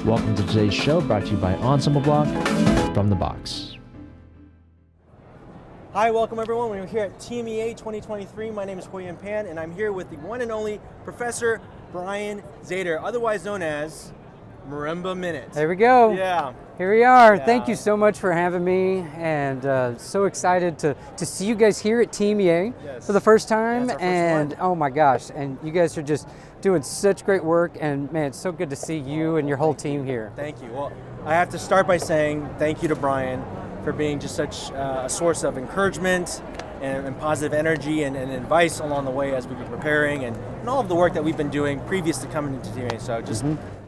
Welcome to today's show, brought to you by Ensemble Block from the Box. Hi, welcome everyone. We're here at TMEA 2023. My name is Huei-Yuan Pan, and I'm here with the one and only Professor Brian Zator, otherwise known as Marimbaminute. There we go. Yeah. Here we are. Yeah. Thank you so much for having me, and so excited to see you guys here at TMEA for the first time. Yeah, it's our first and one. oh my gosh, and you guys are just doing such great work, and man, it's so good to see you and your whole team here. Thank you. Well, I have to start by saying thank you to Brian for being just such a source of encouragement and positive energy and advice along the way as we've been preparing and all of the work that we've been doing previous to coming into TMEA. So just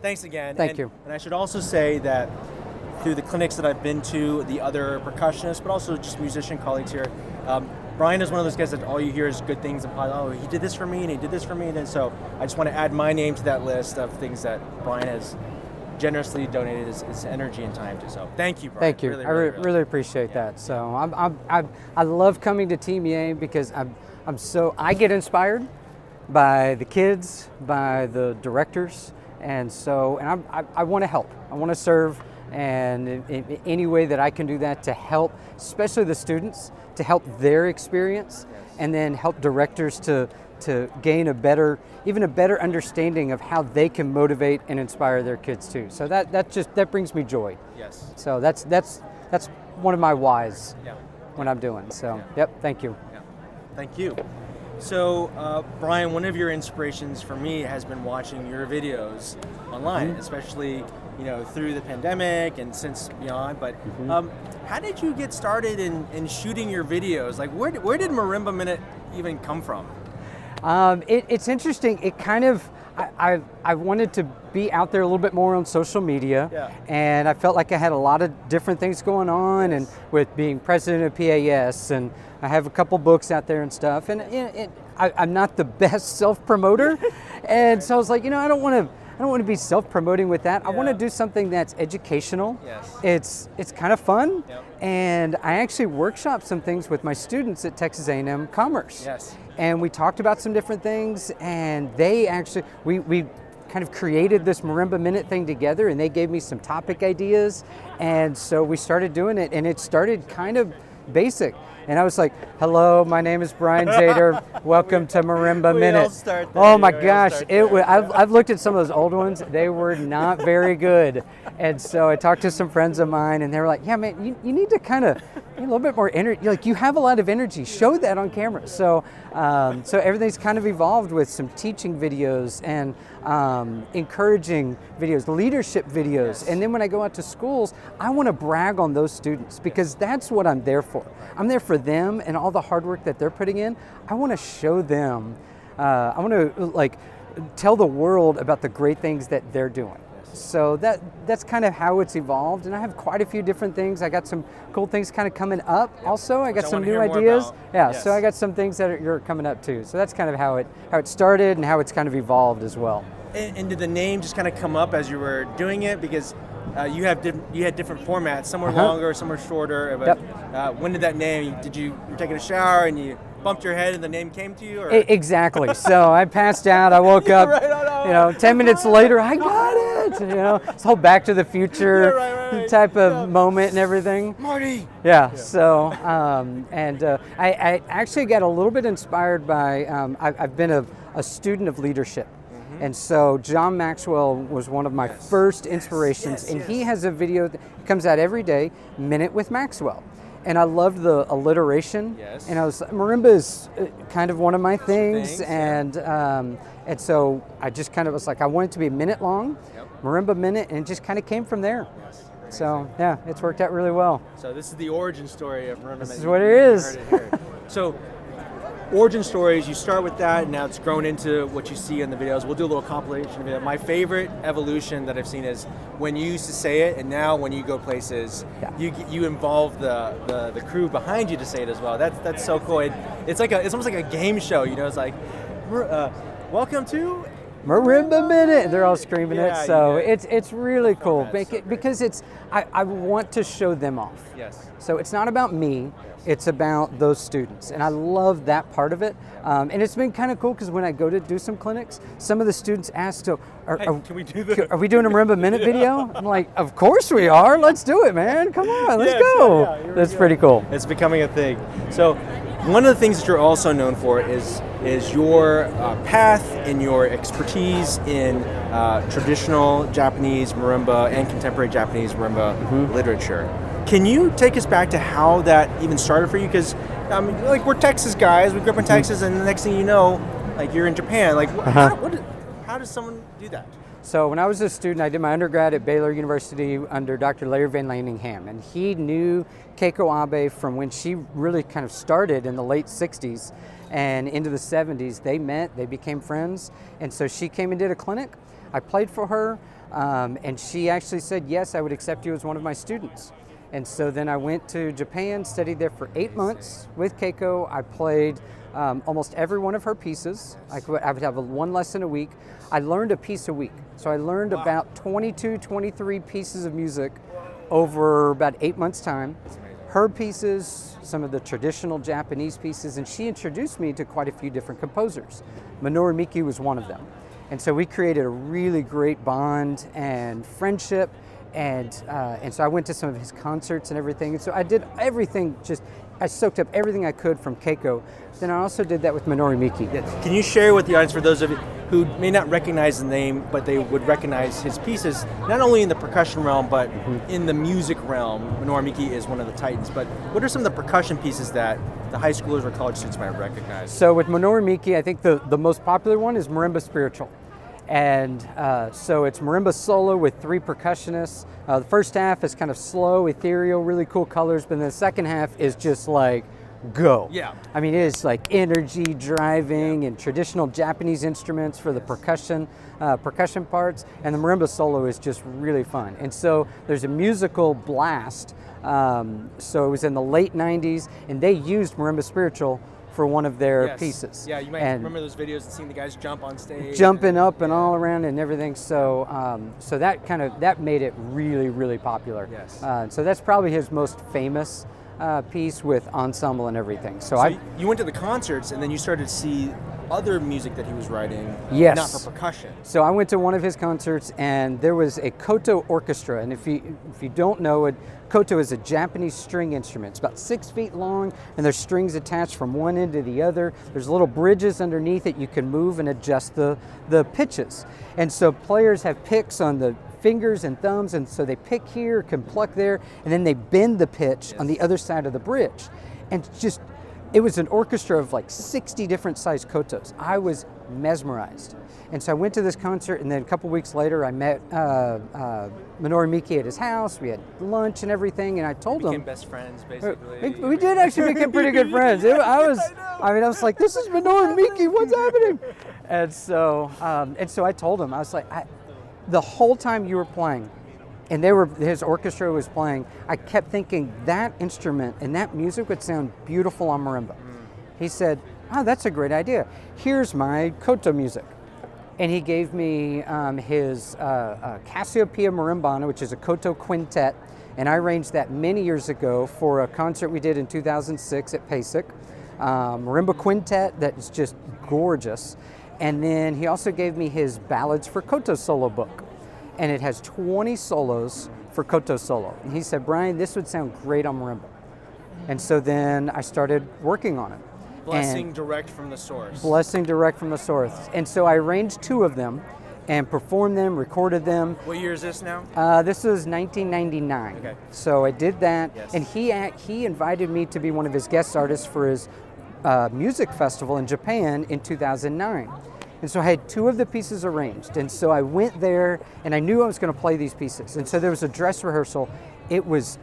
thanks again. Thank you. And I should also say that through the clinics that I've been to, the other percussionists, but also just musician colleagues here, Brian is one of those guys that all you hear is good things and oh, he did this for me and he did this for me. And so I just want to add my name to that list of things that Brian has generously donated his energy and time to. So thank you, Brian. Thank you. I really appreciate that. So I love coming to TMEA because I get inspired by the kids, by the directors, and I want to help. I want to serve, and in any way that I can do that to help, especially the students, to help their experience, and then help directors to gain even a better understanding of how they can motivate and inspire their kids too. So that brings me joy. Yes. So that's one of my whys when I'm doing. So yep, thank you. Yeah. Thank you. So Brian, one of your inspirations for me has been watching your videos online, especially through the pandemic and since beyond. But how did you get started in shooting your videos? Like where did Marimbaminute even come from? It's interesting. It kind of, I wanted to be out there a little bit more on social media, and I felt like I had a lot of different things going on, and with being president of PAS, and I have a couple books out there and stuff, and I'm not the best self-promoter, and so I was like, I don't want to be self-promoting with that. I want to do something that's educational. Yes. It's kind of fun, and I actually workshop some things with my students at Texas A&M-Commerce. Yes. And we talked about some different things, and we kind of created this Marimbaminute thing together, and they gave me some topic ideas, and so we started doing it, and it started kind of basic. And I was like, hello, my name is Brian Zator. Welcome to Marimbaminute. Oh my gosh, I've looked at some of those old ones. They were not very good. And so I talked to some friends of mine, and they were like, yeah, man, you need to kind of a little bit more energy. Like, you have a lot of energy. Show that on camera. So everything's kind of evolved with some teaching videos and encouraging videos, leadership videos. And then when I go out to schools, I want to brag on those students because that's what I'm there for. I'm there for them and all the hard work that they're putting in. I want to show them, I want to tell the world about the great things that they're doing. So that's kind of how it's evolved, and I have quite a few different things. I got some cool things kind of coming up. Also, I got some new ideas. So I got some things that are coming up too. So that's kind of how it started and how it's kind of evolved as well. And did the name just kind of come up as you were doing it? Because you had different formats. Some were longer, some were shorter. But when did that name? You were taking a shower and you bumped your head and the name came to you? Or? Exactly. So I passed out. I woke up. 10 minutes later, I got it. This whole Back to the Future type of moment and everything. Marty. Yeah. So I actually got a little bit inspired by. I've been a student of leadership. And so John Maxwell was one of my first inspirations, and he has a video that comes out every day, Minute with Maxwell. And I loved the alliteration, and marimba is kind of one of my things, and so I just kind of was like, I want it to be a minute long, Marimbaminute, and it just kind of came from there. So yeah, it's worked out really well. So this is the origin story of Marimbaminute. This is what it is. So origin stories, you start with that, and now it's grown into what you see in the videos. We'll do a little compilation of it. My favorite evolution that I've seen is when you used to say it, and now when you go places, you involve the crew behind you to say it as well. That's so cool. It's almost like a game show. It's like, welcome to Marimbaminute, they're all screaming Yeah, it. So you did. it's really cool that's so great. because I want to show them off. Yes. So it's not about me, it's about those students. And I love that part of it. And it's been kind of cool because when I go to do some clinics, some of the students ask, so, Can we do the? are we doing a Marimba Minute video? I'm like, of course we are. Let's do it, man. Come on, let's Yes, go. yeah, here we That's go. pretty cool. It's becoming a thing. So, one of the things that you're also known for is your path and your expertise in traditional Japanese marimba and contemporary Japanese marimba literature. Can you take us back to how that even started for you? Because like we're Texas guys, we grew up in Texas, and the next thing you know, like you're in Japan. Like, how does someone do that? So when I was a student, I did my undergrad at Baylor University under Dr. Larry Van Laningham, and he knew Keiko Abe from when she really kind of started in the late 60s and into the 70s. They met, they became friends, and so she came and did a clinic. I played for her, and she actually said, yes, I would accept you as one of my students. And so then I went to Japan, studied there for 8 months with Keiko. I played almost every one of her pieces. I would have one lesson a week. I learned a piece a week. So I learned about 22, 23 pieces of music over about 8 months' time. Her pieces, some of the traditional Japanese pieces, and she introduced me to quite a few different composers. Minoru Miki was one of them. And so we created a really great bond and friendship. And so I went to some of his concerts and everything. And so I did everything, I soaked up everything I could from Keiko. Then I also did that with Minoru Miki. Can you share with the audience, for those of you who may not recognize the name, but they would recognize his pieces, not only in the percussion realm, but in the music realm? Minoru Miki is one of the titans, but what are some of the percussion pieces that the high schoolers or college students might recognize? So with Minoru Miki, I think the most popular one is Marimba Spiritual. And so it's marimba solo with 3 percussionists. The first half is kind of slow, ethereal, really cool colors, but then the second half is just like, go. Yeah. I mean, it is like energy driving and traditional Japanese instruments for the percussion parts, and the marimba solo is just really fun. And so there's a musical blast. So it was in the late 90s, and they used Marimba Spiritual for one of their pieces. Yeah, you might remember those videos and seeing the guys jump on stage. Jumping up and all around and everything. So so that made it really, really popular. Yes. So that's probably his most famous piece with ensemble and everything. So you went to the concerts and then you started to see other music that he was writing, Yes. not for percussion. So I went to one of his concerts and there was a koto orchestra. And if you don't know it, koto is a Japanese string instrument. It's about 6 feet long and there's strings attached from one end to the other. There's little bridges underneath it you can move and adjust the pitches. And so players have picks on the fingers and thumbs, and so they pick here, can pluck there, and then they bend the pitch on the other side of the bridge. And it was an orchestra of like 60 different sized kotos. I was mesmerized. And so I went to this concert, and then a couple weeks later I met Minoru Miki at his house. We had lunch and everything, and I told him. Became best friends, basically. We did actually become pretty good friends. I was like, this is Minoru Miki, what's happening? And so I told him, I was like, the whole time you were playing, and his orchestra was playing, I kept thinking that instrument and that music would sound beautiful on marimba. He said, oh, that's a great idea. Here's my koto music. And he gave me his Cassiopeia Marimbana, which is a koto quintet, and I arranged that many years ago for a concert we did in 2006 at PASIC. Marimba quintet that is just gorgeous. And then he also gave me his Ballads for Koto solo book. And it has 20 solos for koto solo. And he said, Brian, this would sound great on marimba. And so then I started working on it. Blessing direct from the source. Blessing direct from the source. And so I arranged 2 of them and performed them, recorded them. What year is this now? This was 1999. Okay. So I did that. Yes. And he invited me to be one of his guest artists for his music festival in Japan in 2009. And so I had 2 of the pieces arranged. And so I went there and I knew I was going to play these pieces. And so there was a dress rehearsal. It was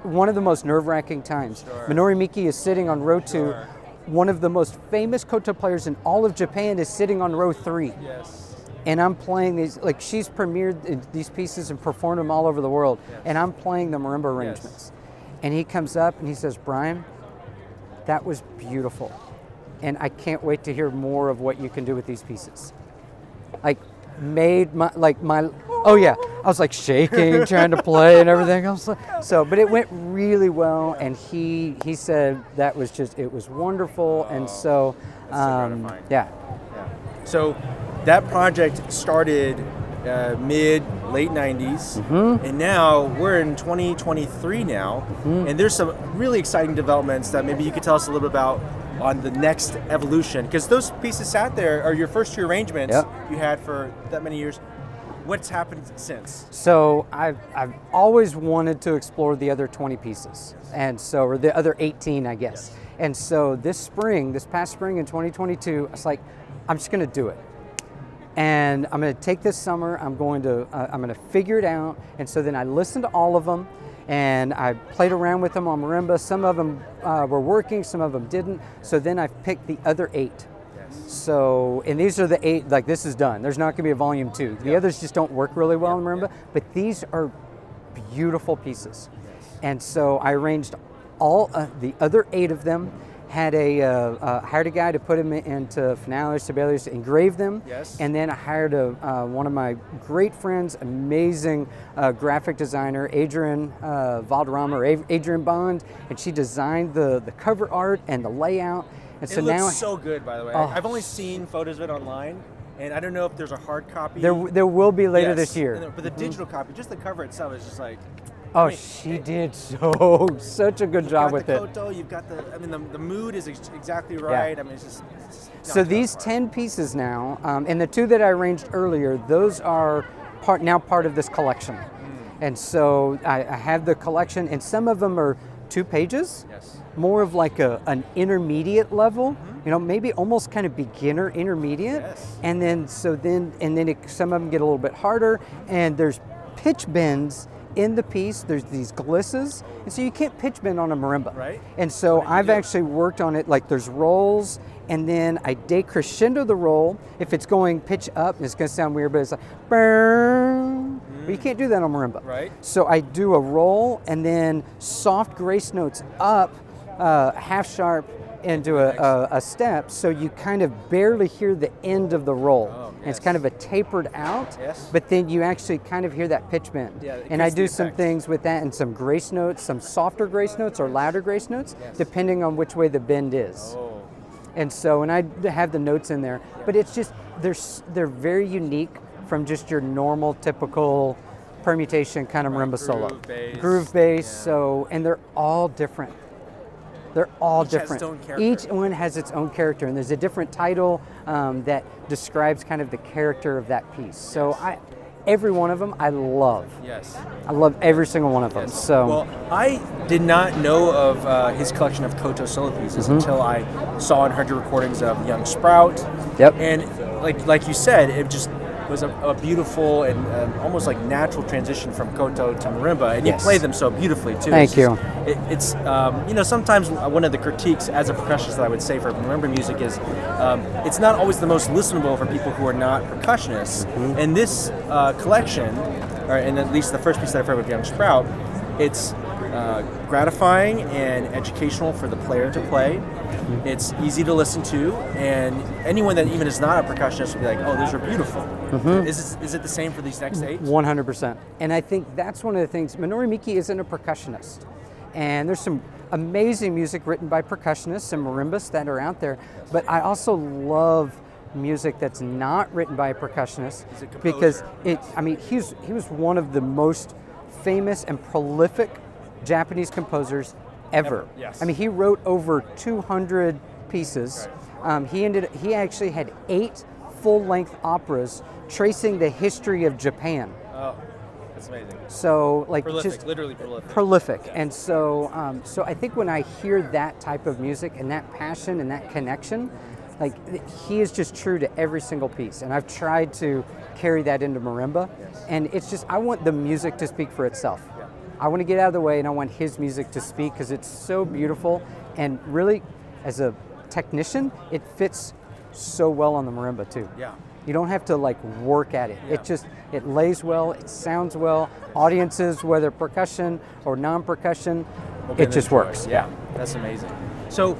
one of the most nerve-wracking times. Sure. Minoru Miki is sitting on row 2. Sure. One of the most famous koto players in all of Japan is sitting on row 3. Yes. And I'm playing these, like she's premiered these pieces and performed them all over the world. Yes. And I'm playing the marimba arrangements. And he comes up and he says, Brian, that was beautiful. And I can't wait to hear more of what you can do with these pieces. like made my oh yeah, I was like shaking trying to play and everything. I was like, but it went really well, and he said that was just, it was wonderful. And so yeah. So that project started late 90s, and now we're in 2023 now, and there's some really exciting developments that maybe you could tell us a little bit about on the next evolution, because those pieces sat there, or your first 2 arrangements you had for that many years. What's happened since? So I've always wanted to explore the other 20 pieces, and so, or the other 18, I guess. Yes. And so this past spring in 2022, I was like, I'm just going to do it. And I'm going to take this summer, I'm going to figure it out. And so then I listened to all of them, and I played around with them on marimba. Some of them were working, some of them didn't. So then I picked the other 8. So, and these are the 8, like this is done. There's not going to be a volume 2. The others just don't work really well in marimba, but these are beautiful pieces. And so I arranged all the other 8 of them, hired a guy to put them into finales, sibelius, to engrave them. Yes. And then I hired one of my great friends, amazing graphic designer, Adrian Valderrama, or Adrian Bond, and she designed the cover art and the layout. And so it looks now, so good, by the way. I've only seen photos of it online, and I don't know if there's a hard copy. There will be later this year. But the digital copy, just the cover itself is just like... she did such a good job with it. You've got the koto, you've got the mood is exactly right. Yeah. I mean, it's just so these 10 pieces now, and the 2 that I arranged earlier, those are part of this collection. And so I have the collection, and some of them are 2 pages. Yes. More of like an intermediate level, maybe almost kind of beginner intermediate. Yes. And then some of them get a little bit harder, and there's pitch bends in the piece. There's these glisses, and so you can't pitch bend on a marimba. Right. And so I've actually worked on it, like there's rolls, and then I decrescendo the roll. If it's going pitch up, it's going to sound weird, but it's like burn. But you can't do that on marimba. Right. So I do a roll, and then soft grace notes up, half sharp into a step, so you kind of barely hear the end of the roll. And it's kind of a tapered out, but then you actually kind of hear that pitch bend. Yeah, and I do some things with that, and some grace notes, some softer grace notes or louder grace notes, depending on which way the bend is. And so, and I have the notes in there, but it's just, they're very unique from just your normal, typical permutation kind of marimba solo. Groove bass, so, and they're all different. They're all different. Each one has its own character, and there's a different title that describes kind of the character of that piece. So every one of them I love. Yes. I love every single one of them. So. Well, I did not know of his collection of koto solo pieces until I saw and heard your recordings of Young Sprout. Yep. And like you said, it just was a beautiful and almost like natural transition from koto to marimba, and you play them so beautifully too. Thank you. It's sometimes one of the critiques as a percussionist that I would say for marimba music is it's not always the most listenable for people who are not percussionists. And this collection, and at least the first piece that I've heard with Young Sprout, it's gratifying and educational for the player to play. It's easy to listen to, and anyone that even is not a percussionist will be like, oh, those are beautiful. Is it the same for these next 8? 100%. And I think that's one of the things. Minoru Miki isn't a percussionist. And there's some amazing music written by percussionists and marimbas that are out there. But I also love music that's not written by a percussionist, because he was one of the most famous and prolific Japanese composers ever. Yes. I mean, he wrote over 200 pieces. Right. He actually had 8 full-length operas tracing the history of Japan. Oh, that's amazing. So, like, prolific, just literally prolific. Prolific, yes. And so, so I think when I hear that type of music and that passion and that connection, like, he is just true to every single piece. And I've tried to carry that into marimba, and it's just, I want the music to speak for itself. I want to get out of the way, and I want his music to speak, because it's so beautiful, and really, as a technician, it fits so well on the marimba too. Yeah. You don't have to like work at it. Yeah. It lays well, it sounds well. Audiences, whether percussion or non-percussion, it just works. Yeah, that's amazing. So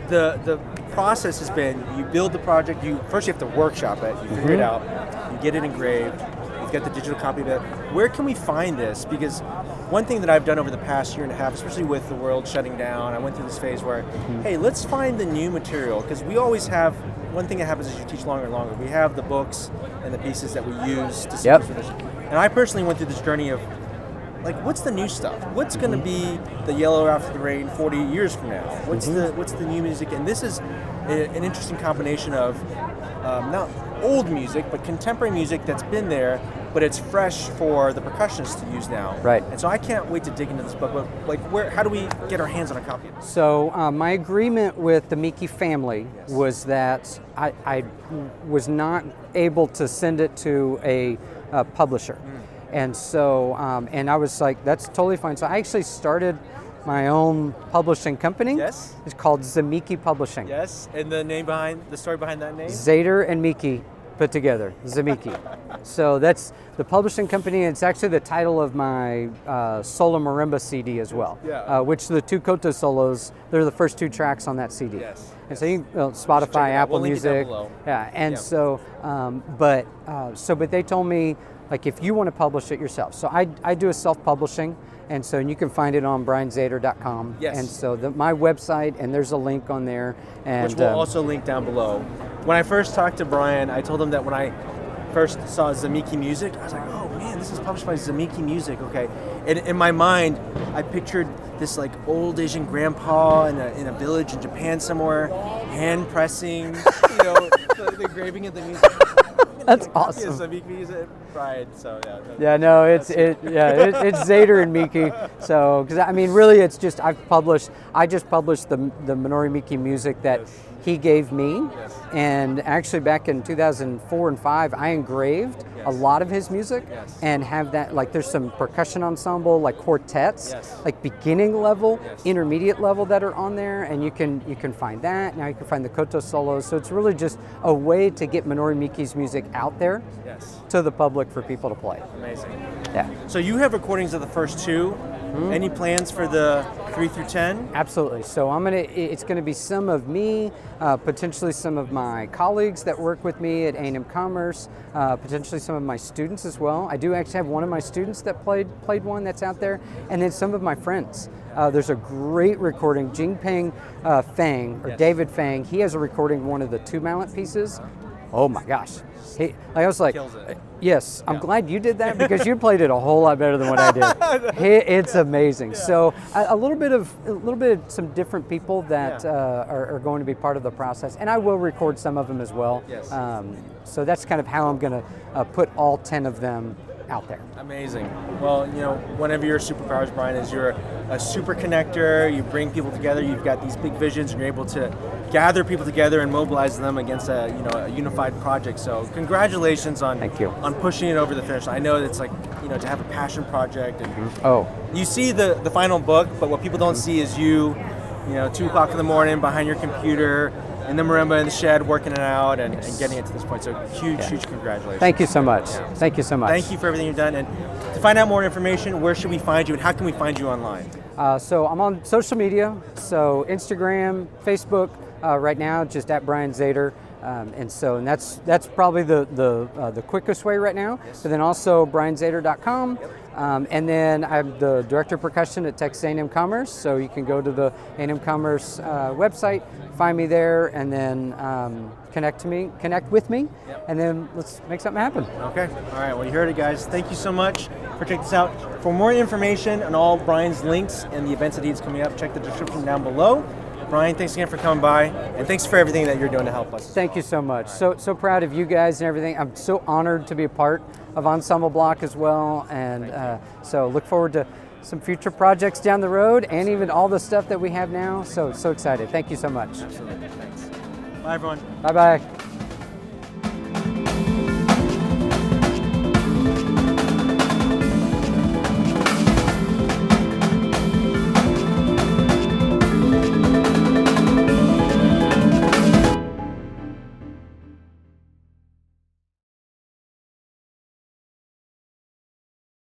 the process has been, you build the project, first you have to workshop it, you figure it out, you get it engraved, you've got the digital copy of it. Where can we find this? Because one thing that I've done over the past year and a half, especially with the world shutting down, I went through this phase where, hey, let's find the new material, because we always have, one thing that happens is you teach longer and longer. We have the books and the pieces that we use to sequence for this. And I personally went through this journey of, like, what's the new stuff? What's going to be the Yellow After the Rain 40 years from now? What's the new music? And this is an interesting combination of not old music, but contemporary music that's been there, but it's fresh for the percussionists to use now. Right. And so I can't wait to dig into this book. But like, how do we get our hands on a copy of it? So my agreement with the Miki family was that I was not able to send it to a publisher. And so, and I was like, that's totally fine. So I actually started my own publishing company. Yes. It's called Zamiki Publishing. Yes, and the story behind that name? Zator and Miki put together, Zamiki. So that's the publishing company. It's actually the title of my solo marimba CD as well. Yeah. Which the two koto solos, they're the first two tracks on that CD. Yes. And so you Spotify, Apple We'll link it down Music. below. Yeah. And Yeah. so, but they told me, like, if you want to publish it yourself. So I do a self-publishing, and so you can find it on brianzator.com. Yes. And so my website, and there's a link on there. And, Which we'll also link down below. When I first talked to Brian, I told him that when I first saw Zamiki Music, I was like, oh man, this is published by Zamiki Music, okay. And in my mind, I pictured this like old Asian grandpa in a village in Japan somewhere, hand pressing, the engraving of the music. That's awesome. Zamiki Music, Brian, so yeah. Yeah, no, it's Zator and Miki. So, because I mean, really, it's just I just published the Minori Miki music that he gave me, and actually back in 2004 and 5, I engraved a lot of his music and have that, like, there's some percussion ensemble, like quartets, like beginning level, intermediate level that are on there, and you can find that. Now you can find the koto solos. So it's really just a way to get Minori Miki's music out there to the public for people to play. Amazing. Yeah. So you have recordings of the first two. Any plans for the 3 through 10? Absolutely. So it's gonna be some of me, potentially some of my colleagues that work with me at A&M-Commerce, potentially some of my students as well. I do actually have one of my students that played one that's out there, and then some of my friends. There's a great recording, Jingpeng Fang, or David Fang. He has a recording of one of the two mallet pieces. Oh my gosh. I was like, Kills it. yes, I'm glad you did that, because you played it a whole lot better than what I did. It's amazing. So a little bit of some different people that are going to be part of the process, and I will record some of them as well. Yes. So that's kind of how I'm going to put all 10 of them out there. Amazing. Well, one of your superpowers, Brian, is you're a super connector. You bring people together. You've got these big visions, and you're able to gather people together and mobilize them against a unified project. So congratulations on pushing it over the finish line. I know it's like, to have a passion project, and you see the final book, but what people don't see is you 2 o'clock in the morning behind your computer in the marimba in the shed, working it out and getting it to this point. So huge congratulations. Thank you so much. Thank you so much. Thank you for everything you've done. And to find out more information, where should we find you, and how can we find you online? So I'm on social media, so Instagram, Facebook, right now just at Brian Zator. And that's probably the quickest way right now. But then also brianzator.com. And then I'm the Director of Percussion at Texas A&M-Commerce, so you can go to the A&M-Commerce website, find me there, and then connect with me, and then let's make something happen. Okay. All right. Well, you heard it, guys. Thank you so much for checking this out. For more information on all Brian's links and the events that he's coming up, check the description down below. Brian, thanks again for coming by, and thanks for everything that you're doing to help us. Thank you so much. So proud of you guys and everything. I'm so honored to be a part of Ensemble Block as well, and so look forward to some future projects down the road, and even all the stuff that we have now. So excited. Thank you so much. Absolutely. Thanks. Bye, everyone. Bye-bye.